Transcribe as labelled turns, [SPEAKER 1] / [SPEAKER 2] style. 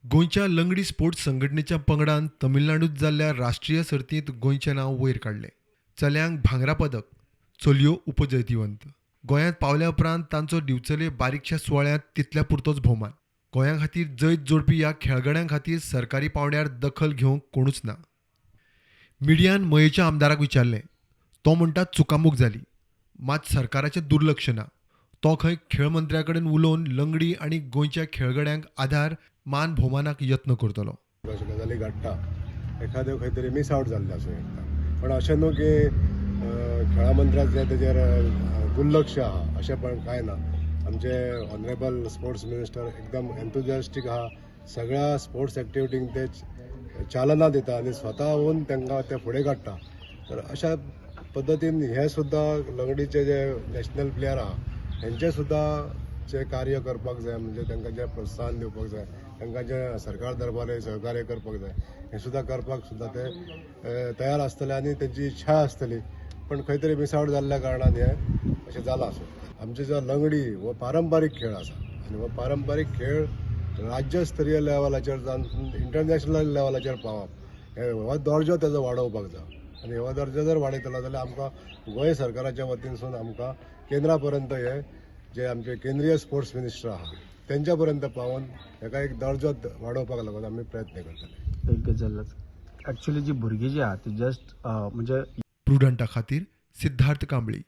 [SPEAKER 1] गोंयच्या लंगडी स्पोर्ट्स संघटनेच्या पंगडान तमिळनाडूत जाल्ल्या राष्ट्रीय सर्तींत गोंयचें नांव वयर काडलें. चल्यांक भांगरा पदक, चलयो उपजैतिवंत. गोंयांत पावल्या उपरांत तांचो दिवचले बारीकशा सुवाळ्यांत तितल्या पुरतोच भोवमान. गोंया खातीर जैत जोडपी ह्या खेळगड्यां खातीर सरकारी पावंड्यार दखल घेवंक कोणूच ना. मिडियान मयेच्या आमदाराक विचारलें. तो म्हणटा चुकामूक जाली. मात सरकाराचें दुर्लक्ष ना. तो खंय खेळ मंत्र्या कडेन उलोवन लंगडी आनी गोंयच्या खेळगड्यांक आधार मान भोवमानाक यत्न करतलो.
[SPEAKER 2] अशा गजाली घडटा, एखाद्यो खंय तरी मिस आवट जाल्लो आसूं येता. पण अशें न्हू की खेळा मंत्र्याचें तेजेर दुर्लक्ष आहा अशें पण कांय ना. आमचे ऑनरेबल स्पोर्ट्स मिनिस्टर एकदम एन्थुजियास्टीक आहा. सगळ्या स्पोर्ट्स एक्टिविटींक ते चालना दिता आनी स्वता होवन तांकां ते फुडें काडटा. तर अशा पद्दतीन हे सुद्दां लंगडीचे जे नॅशनल प्लेयर आहा हेंचे सुद्दां जे कार्य करपाक जाय, म्हणजे तांकां जे प्रोत्साहन दिवपाक जाय, तांकां जे सरकार दरबारी सहकार्य करपाक जाय हें सुद्दां करपाक सुद्दां ते तयार आसतले आनी तेंची इच्छा आसतली. पण खंय तरी मिसावट जाल्ल्या कारणान हें अशें जालां आसूं. आमची जो लंगडी हो पारंपारीक खेळ आसा आनी हो पारंपारीक खेळ राज्यस्तरीय लेवलाचेर जावन इंटरनॅशनल लेवलाचेर पावप हो दर्जो तेजो वाडोवपाक जाय. आनी हो दर्जो जर वाडयतलो जाल्यार आमकां गोंय सरकाराच्या वतीनसून आमकां केंद्रा पर्यंत हे जे आमचे केंद्रीय स्पोर्ट्स मिनिस्टर आहा तेंच्या पर्यंत पावोन हेका एक दर्जो वाडोवपाक लागून आमी प्रयत्न करतले.
[SPEAKER 3] एक गजाल ॲक्च्युली जी भुरगीं जी आहा ती जस्ट म्हणजे
[SPEAKER 1] प्रुडंटा खातीर सिद्धार्थ कांबळी.